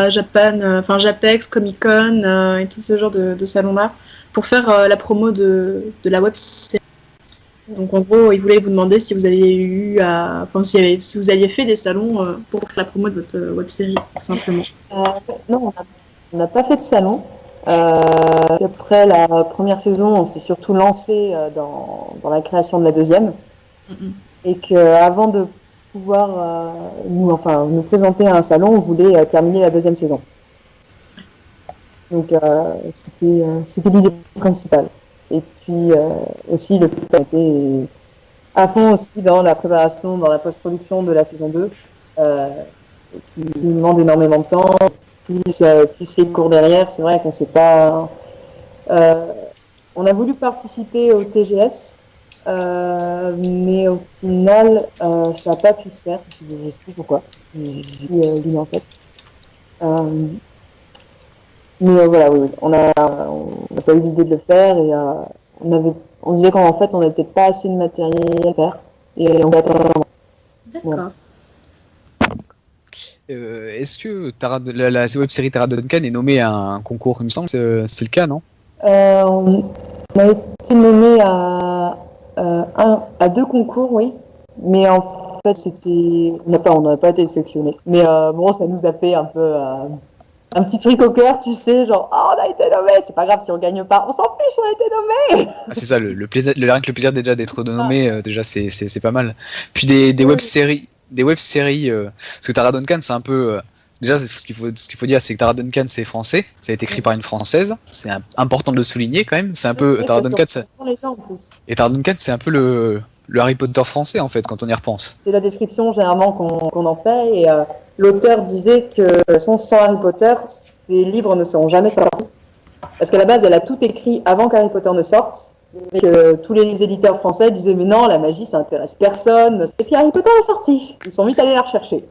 Japex, Comic Con et tout ce genre de salons-là, pour faire la promo de la web série. Donc en gros, il voulait vous demander si vous aviez si vous aviez fait des salons pour faire la promo de votre web série, tout simplement. Non, on n'a pas fait de salon. Après la première saison, on s'est surtout lancé dans la création de la deuxième. Et qu'avant de pouvoir nous présenter à un salon, on voulait terminer la deuxième saison. Donc c'était l'idée principale. Et puis aussi le fait qu'on était à fond aussi dans la préparation, dans la post-production de la saison 2, qui demande énormément de temps. Plus les cours derrière, c'est vrai qu'on ne sait pas... on a voulu participer au TGS, mais au final, ça n'a pas pu se faire. Je ne sais plus pourquoi. J'ai lu en tête. Mais voilà, oui, on n'a pas eu l'idée de le faire et on disait qu'en fait, on n'avait peut-être pas assez de matériel à faire et on va attendre. D'accord. Voilà. Est-ce que la web-série Tara Duncan est nommée à un concours? Il me semble que c'est le cas, non? On a été nommé à 2 concours, oui. Mais en fait, on n'avait pas été sélectionné. Mais bon, ça nous a fait un peu un petit truc au cœur, tu sais, genre, on a été nommé, c'est pas grave si on gagne pas, on s'en fiche, on a été nommé. Ah, c'est ça, le plaisir, rien que le plaisir déjà d'être nommé, déjà c'est pas mal. Puis des web-séries. Parce que Tara Duncan, c'est un peu... déjà, ce qu'il faut dire, c'est que Tara Duncan, c'est français. Ça a été écrit par une française. C'est important de le souligner, quand même. C'est un peu... Tara Duncan, et Tara Duncan, c'est un peu le Harry Potter français, en fait, quand on y repense. C'est la description, généralement, qu'on en fait. Et l'auteur disait que, sans Harry Potter, ces livres ne seront jamais sortis. Parce qu'à la base, elle a tout écrit avant qu'Harry Potter ne sorte. Mais tous les éditeurs français disaient mais non, la magie ça intéresse personne. Et puis Harry Potter est sorti. Ils sont vite allés la rechercher. Ouais,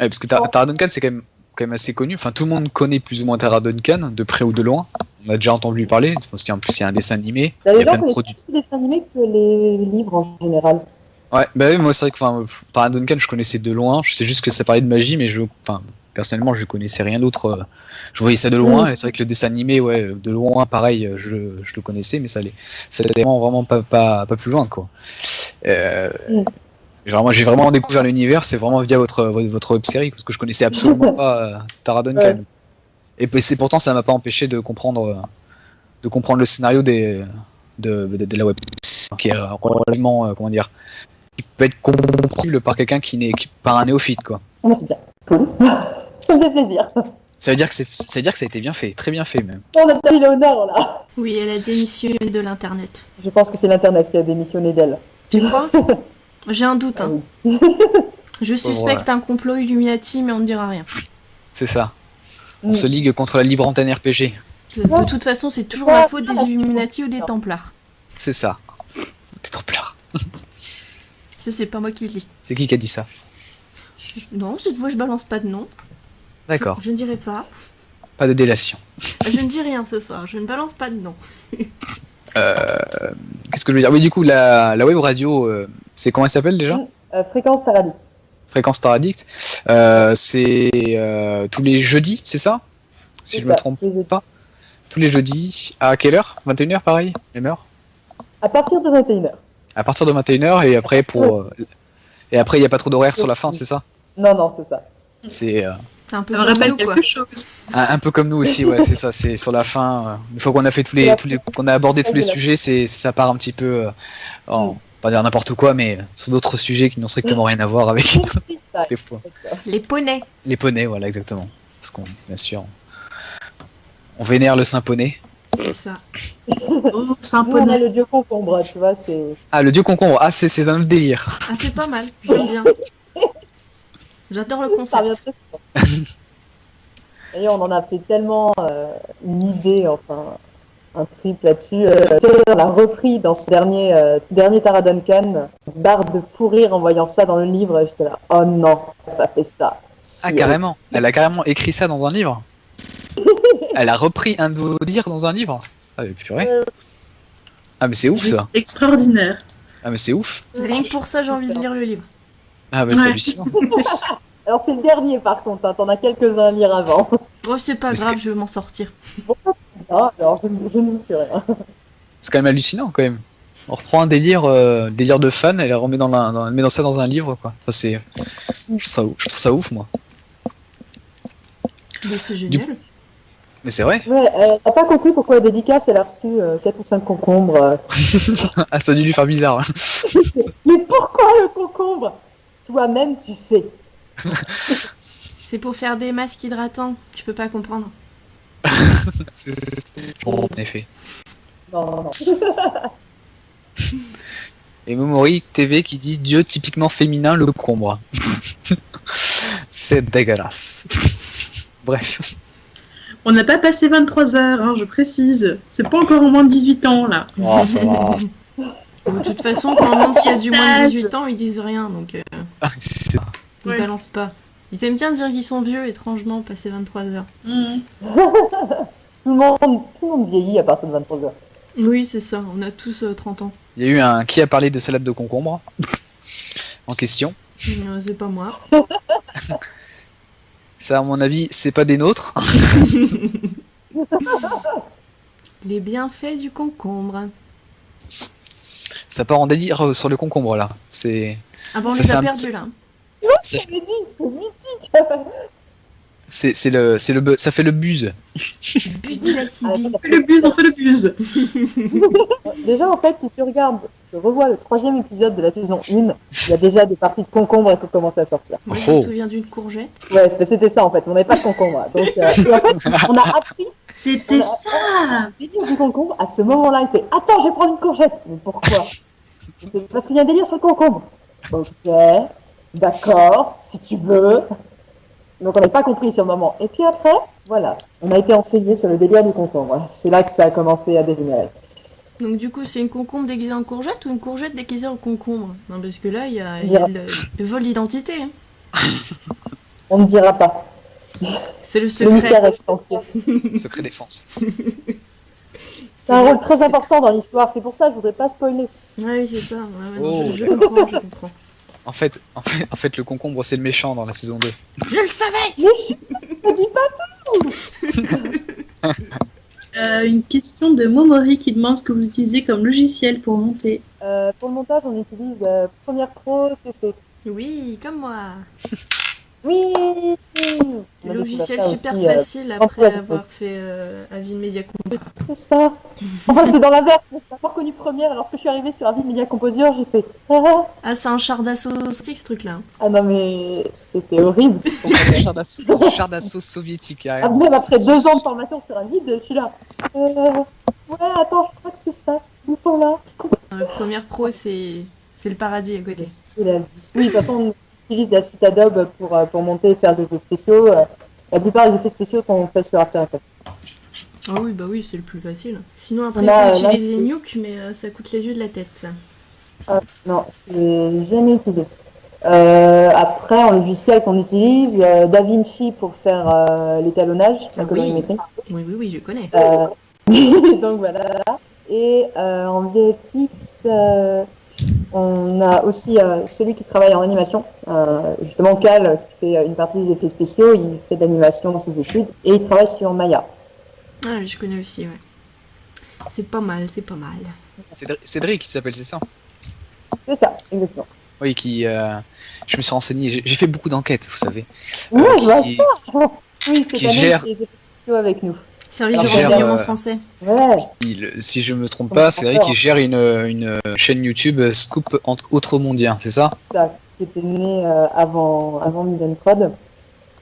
parce que Tara Duncan, c'est quand même assez connu. Enfin, tout le monde connaît plus ou moins Tara Duncan, de près ou de loin. On a déjà entendu parler, parce qu'en plus il y a un dessin animé. Il y a Les gens plein de connaissent produits. plus les dessins animés que les livres en général. Ouais, bah oui, moi c'est vrai que Tara Duncan, je connaissais de loin. Je sais juste que ça parlait de magie, mais personnellement, je connaissais rien d'autre. Je voyais ça de loin, et c'est vrai que le dessin animé, ouais, de loin, pareil, je le connaissais, mais ça allait vraiment pas plus loin, quoi. Genre, moi, j'ai vraiment découvert l'univers, c'est vraiment via votre web série, parce que je connaissais absolument pas Tara Duncan. Ouais. Et pourtant, ça m'a pas empêché de comprendre le scénario de la web, qui est relativement, comment dire, qui peut être compréhensible par quelqu'un par un néophyte, quoi. Mais c'est bien. Cool. Ça me fait plaisir. Ça veut dire que ça a été bien fait, très bien fait même. On a pas eu l'honneur là. Oui, elle a démissionné de l'internet. Je pense que c'est l'internet qui a démissionné d'elle. Tu crois? J'ai un doute. Hein. Oui. Je suspecte un complot Illuminati, mais on ne dira rien. C'est ça. On se ligue contre la libre antenne RPG. De toute façon, c'est toujours la faute des Illuminati ou des Templars. C'est ça. T'es trop plein. Ça, c'est pas moi qui le dis. C'est qui a dit ça? Non, cette fois, je balance pas de nom. D'accord. Je ne dirai pas. Pas de délation. Je ne dis rien ce soir. Je ne balance pas de nom. Qu'est-ce que je veux dire? Oui, du coup, la web radio, c'est comment elle s'appelle déjà? Fréquence Taradix. Fréquence Taradix. C'est tous les jeudis, c'est ça? Si je me trompe pas. Tous les jeudis. À quelle heure? 21h pareil? Même heure? À partir de 21h. À partir de 21h et après et après il n'y a pas trop d'horaire sur la fin, c'est ça? Non, c'est ça. C'est C'est un peu Ça me comme rappelle nous, quoi. quelque chose. un peu comme nous aussi, ouais, c'est ça. C'est sur la fin. Une fois qu'on a fait qu'on a abordé tous les sujets, ça part un petit peu pas dire n'importe quoi, mais sur d'autres sujets qui n'ont strictement rien à voir avec des fois. Les poneys. Les poneys, voilà, exactement. Parce qu'on, bien sûr, on vénère le saint poney. C'est ça. Oh, c'est un Nous, peu on a le dieu concombre, tu vois, c'est... Ah, le dieu concombre. Ah, c'est un autre délire. Ah, c'est pas mal. J'aime bien. J'adore le Ça revient concept. très fort. D'ailleurs, on en a fait tellement une idée, enfin, un trip là-dessus. On l'a repris dans ce dernier Tara Duncan. Barre de fou rire en voyant ça dans le livre. J'étais là, oh non, t'as pas fait ça. Ah, carrément. Elle a carrément écrit ça dans un livre. Elle a repris un de vos dires dans un livre. Ah, mais purée. Ah, mais c'est ouf ça. extraordinaire. Ah, mais c'est ouf. Rien que pour ça, j'ai envie de lire le livre. Ah, bah c'est Ouais. hallucinant. Alors, c'est le dernier par contre, hein. T'en as quelques-uns à lire avant. Oh, c'est pas Mais grave, je vais m'en sortir. Ah, alors, je ne dis plus rien. C'est quand même hallucinant quand même. On reprend un délire de fan et elle remet elle met ça dans un livre quoi. Enfin, je trouve ça ouf moi. Mais c'est génial. Mais c'est vrai. Ouais, t'as pas compris pourquoi la dédicace, elle a reçu 4 ou 5 concombres. Ah, ça a dû lui faire bizarre. Hein. Mais pourquoi le concombre? Toi-même, tu sais. C'est pour faire des masques hydratants. Tu peux pas comprendre. Bon, en effet. Non. Et Momori TV qui dit Dieu typiquement féminin, le concombre. C'est dégueulasse. Bref. On n'a pas passé 23 heures, hein, je précise. C'est pas encore au moins de 18 ans, là. Oh, ça va. De toute façon, quand on demande s'il y a du moins de 18 ans, ils disent rien. Donc, C'est- ils Ouais. balancent pas. Ils aiment bien dire qu'ils sont vieux, étrangement, passer 23 heures. Tout le monde vieillit à partir de 23h. Oui, c'est ça. On a tous 30 ans. Il y a eu un qui a parlé de salade de concombre en question. C'est pas moi. Ça, à mon avis, c'est pas des nôtres. Les bienfaits du concombre. Ça part en délire sur le concombre là. C'est Ah bon, on Ça les fait a un perdus là. J'avais dit, c'est mythique. ça fait le buzz. Bus de la Sibie. On fait le buse. Déjà, en fait, si tu revois le 3e épisode de la saison 1, il y a déjà des parties de concombre qui commencent à sortir. Moi, je me souviens d'une courgette. Ouais, mais c'était ça en fait, on n'avait pas de concombre. Donc, et en fait, on a appris C'était On a- ça. le délire du concombre. À ce moment-là, il fait attends, je vais prendre une courgette. Mais pourquoi? Il fait, parce qu'il y a un délire sur le concombre. Ok, d'accord, si tu veux. Donc, on n'avait pas compris sur le moment. Et puis après, voilà, on a été enseigné sur le délire du concombre. C'est là que ça a commencé à dégénérer. Donc du coup, c'est une concombre déguisée en courgette ou une courgette déguisée en concombre? Non, parce que là, il y a le vol d'identité. Hein. On ne dira pas. C'est le Le secret. mystère reste entier. Secret défense. C'est un rôle très important dans l'histoire, c'est pour ça que je voudrais pas spoiler. Ouais, oui, c'est ça. Ouais, non, Oh, je comprends, je comprends. En fait, le concombre, c'est le méchant dans la saison 2. Je le savais! Mais je dis pas. Une question de Momori qui demande ce que vous utilisez comme logiciel pour monter. Pour le montage, on utilise Premiere Pro, CC. Oui, comme moi. Oui. Le logiciel ça super aussi, facile en après place, avoir fait Avis Media Compo. C'est ça. Enfin, c'est dans l'inverse. Je n'ai pas reconnu Premiere. Lorsque je suis arrivée sur Avid Media Composer, j'ai fait Ah, c'est un char d'assaut soviétique ce truc-là. Ah non, mais c'était horrible. Char d'assaut soviétique, Ah, carrément. même après 2 ans de formation sur Avid, je suis là. Ouais, attends, je crois que c'est ça, ce bouton-là. Le Premiere Pro, c'est le paradis à côté. Oui, de toute façon, on utilise la suite Adobe pour monter et faire des effets spéciaux. La plupart des effets spéciaux sont faits sur After Effects. Ah oui, bah oui, c'est le plus facile. Sinon, après, Là, il faut utiliser là, Nuke, mais ça coûte les yeux de la tête, ça. Non, je l'ai jamais utilisé. Après, en logiciel qu'on utilise, DaVinci pour faire l'étalonnage, la Ah colorimétrie. Oui, je connais. Donc voilà. Et en VFX, on a aussi celui qui travaille en animation, justement Cal, qui fait une partie des effets spéciaux, il fait de l'animation dans ses études, et il travaille sur Maya. Ah oui, je connais aussi, ouais. C'est pas mal, c'est pas mal. Cédric qui s'appelle, c'est ça? C'est ça, exactement. Oui, je me suis renseigné, j'ai fait beaucoup d'enquêtes, vous savez. Ouais, je vois Qui- ça. Oui, qui c'est année gère- les effets spéciaux avec nous. Service de Alors, renseignement français. Ouais, Si je me trompe pas, Cédric qui gère une chaîne YouTube Scoop Autremondien, c'est ça? ça, qui était né avant Miden Prod.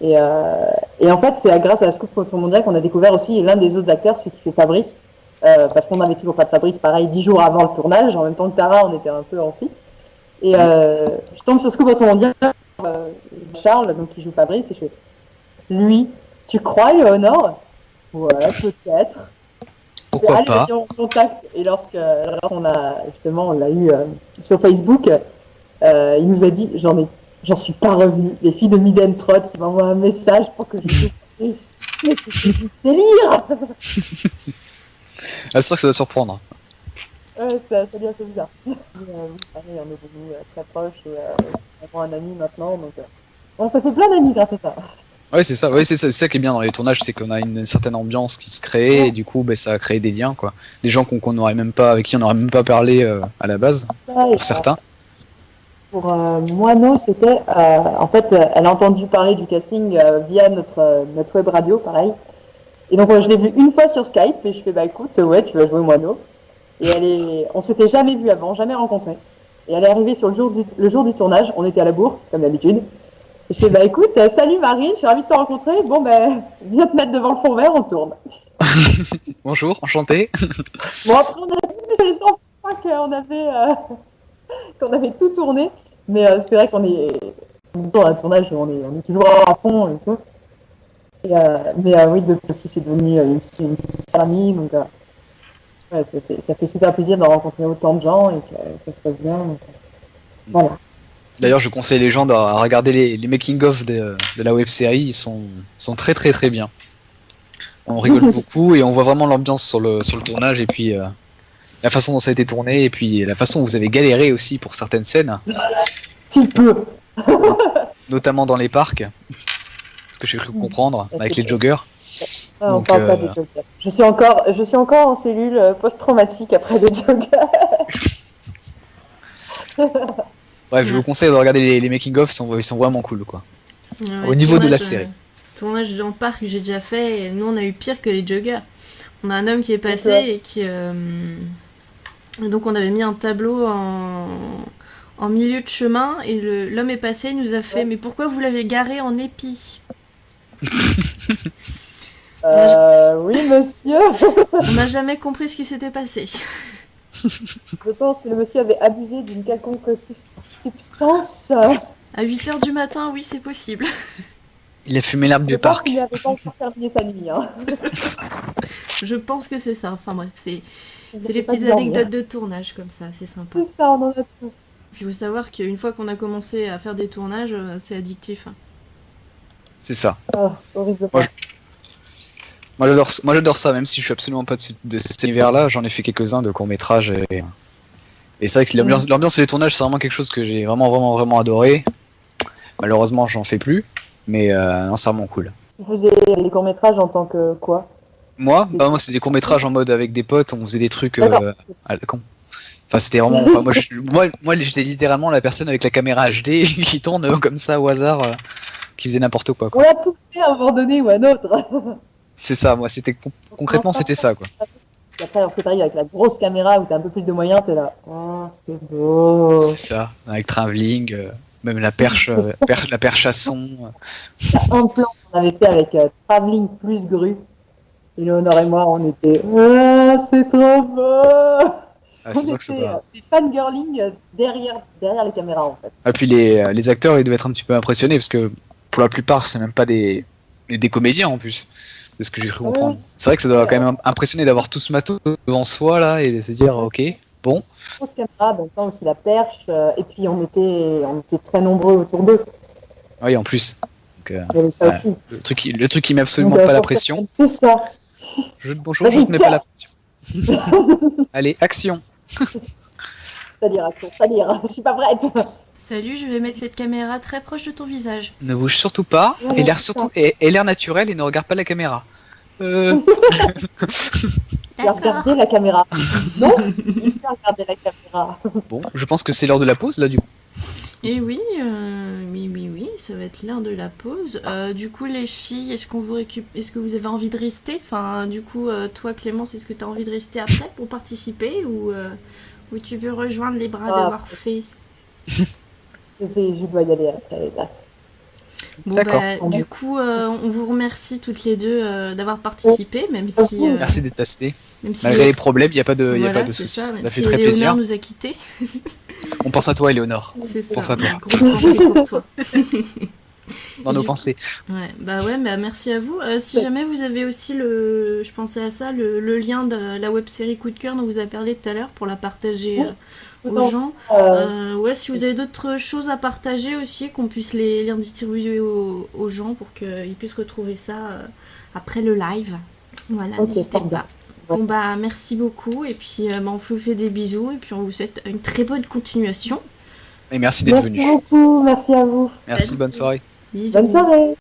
Et en fait, c'est grâce à la Scoop Autour Mondial qu'on a découvert aussi l'un des autres acteurs, celui qui fait Fabrice. Parce qu'on n'avait toujours pas de Fabrice, pareil, 10 jours avant le tournage. En même temps que Tara, on était un peu en flic. Et je tombe sur Scoop Autour Mondial, Charles, donc qui joue Fabrice, et je fais lui, tu crois, Léonore? Ouais, peut-être. Pourquoi Allez, pas? vas-y, on contacte. Et lorsqu'on on l'a eu sur Facebook, il nous a dit, j'en suis pas revenu. Les filles de Miden Prod qui m'envoient un message pour que je joue plus. Mais c'est du délire. Ah, c'est sûr que ça va surprendre. Ouais, ça devient un peu bizarre. Oui, pareil, on est devenus très proches et c'est vraiment un ami maintenant. Donc, on s'est fait plein d'amis grâce à ça. Ouais, c'est ça. Ouais, c'est ça qui est bien dans les tournages, c'est qu'on a une certaine ambiance qui se crée et du coup, ça a créé des liens, quoi. Des gens qu'on n'aurait même pas, avec qui on n'aurait même pas parlé à la base, Ouais, pour certains. Pour Moineau, c'était en fait, elle a entendu parler du casting via notre web radio, pareil. Et donc je l'ai vue une fois sur Skype et je fais bah écoute, ouais, tu vas jouer Moineau. Et on s'était jamais vu avant, jamais rencontré. Et elle est arrivée sur le jour du tournage, on était à la bourre, comme d'habitude. Et je fais bah écoute, salut Marine, je suis ravie de te rencontrer. Bon ben, viens te mettre devant le fond vert, on tourne. Bonjour, enchanté. Bon après on a vu ces sens qu'on avait tout tourné, mais c'est vrai qu'on est dans le tournage, on est toujours à fond et tout. Mais oui, depuis aussi c'est devenu une sœur amie, donc ouais, ça fait super plaisir de rencontrer autant de gens et que ça se passe bien. Donc, voilà. D'ailleurs, je conseille les gens de regarder les making-of de la web-série, ils sont très très très bien. On rigole beaucoup et on voit vraiment l'ambiance sur le tournage et puis la façon dont ça a été tourné et puis la façon dont vous avez galéré aussi pour certaines scènes, Si peu. notamment dans les parcs, ce que j'ai cru comprendre avec les joggers. Ah, on Donc, parle pas des jokers. Je suis encore en cellule post-traumatique après des jokers. Bref, je vous conseille de regarder les making-of, ils sont vraiment cool, quoi. Ouais, Au niveau de la tournage, série. Tournage dans le parc que j'ai déjà fait, et nous on a eu pire que les joggers. On a un homme qui est passé D'accord. et qui. Et donc on avait mis un tableau en milieu de chemin et l'homme est passé, il nous a fait mais pourquoi vous l'avez garé en épi? Oui, monsieur. On n'a jamais compris ce qui s'était passé. Je pense que le monsieur avait abusé d'une quelconque substance. À 8h du matin, oui c'est possible. Il a fumé l'herbe Je du pense parc. qu'il n'avait pas encore terminé sa nuit. Hein. Je pense que c'est ça. Enfin bref, c'est Il les n'avait pas petites dormi. anecdotes de tournage comme ça, c'est sympa. C'est ça, on en a tous. Puis il faut savoir qu'une fois qu'on a commencé à faire des tournages, c'est addictif. Hein. C'est ça. Oh, horrible. Moi, moi j'adore ça, même si je suis absolument pas de cet univers-là. J'en ai fait quelques-uns de courts-métrages. Et c'est vrai que l'ambiance et les tournages, c'est vraiment quelque chose que j'ai vraiment adoré. Malheureusement, j'en fais plus. Mais non, c'est vraiment cool. Tu faisais les courts-métrages en tant que quoi? Moi, moi c'est des courts-métrages en mode avec des potes, on faisait des trucs D'accord. à la con. Enfin, c'était vraiment. Enfin, moi, j'étais littéralement la personne avec la caméra HD qui tourne comme ça au hasard, qui faisait n'importe quoi. On l'a tous fait à un moment donné ou à un autre. C'est ça, moi, c'était concrètement, c'était ça, quoi. Et après, lorsque tu arrives avec la grosse caméra où tu as un peu plus de moyens, tu es là. Oh, c'est beau. C'est ça, avec travelling, même la perche, la perche à son. Il y a un plan qu'on avait fait avec Travelling plus grue. Et Léonore et moi, on était. Ah, c'est trop beau. Ah, On c'est sûr que c'est était pas. des fangirling derrière les caméras, en fait. Et puis les acteurs, ils devaient être un petit peu impressionnés parce que pour la plupart, c'est même pas des comédiens en plus. C'est ce que j'ai cru comprendre. C'est vrai que ça doit quand même impressionner d'avoir tout ce matos devant soi là et de se dire ok, bon. Grosse caméra, dans le temps aussi la perche. Et puis on était très nombreux autour d'eux. Oui, en plus. Donc, Il y avait ça ouais. aussi. Le truc qui met absolument Donc, pas la pour pression. faire tout ça. Bonjour, je Vas-y, te mets pas la pression. Allez, action. C'est-à-dire, attends, c'est-à-dire, je suis pas prête. Salut, je vais mettre cette caméra très proche de ton visage. Ne bouge surtout pas. Ouais, Et l'air c'est surtout et l'air naturel et ne regarde pas la caméra. Il a regardé la caméra. Non, il a regardé la caméra. Bon, je pense que c'est l'heure de la pause là du coup. Et oui, oui, ça va être l'heure de la pause. Du coup, les filles, est-ce que vous avez envie de rester? Enfin, du coup, toi, Clémence, est-ce que tu as envie de rester après pour participer ou tu veux rejoindre les bras de Morphée? Je dois y aller après, hélas. Bon, D'accord. du coup, on vous remercie toutes les deux d'avoir participé, même si, Merci d'être passé. même si Malgré les problèmes, il n'y a pas de, y a voilà, pas de c'est soucis. ça, Ça même m'a fait si très Léonard plaisir. nous a quittés. On pense à toi, Éléonore. C'est ça. Pense à toi. Une grosse pensée pour toi. Dans Et nos du- pensées. Ouais, merci à vous. Si jamais vous avez aussi je pensais à ça, le lien de la web série Coup de cœur dont vous avez parlé tout à l'heure pour la partager aux gens. Ouais, si vous avez d'autres choses à partager aussi, qu'on puisse les distribuer aux gens pour qu'ils puissent retrouver ça après le live. Voilà, Ok, n'hésitez très bien. pas. Bon merci beaucoup et puis on vous fait des bisous et puis on vous souhaite une très bonne continuation. Et merci d'être Merci venu. beaucoup, merci à vous. Merci, bonne soirée. Bisous. Bonne soirée.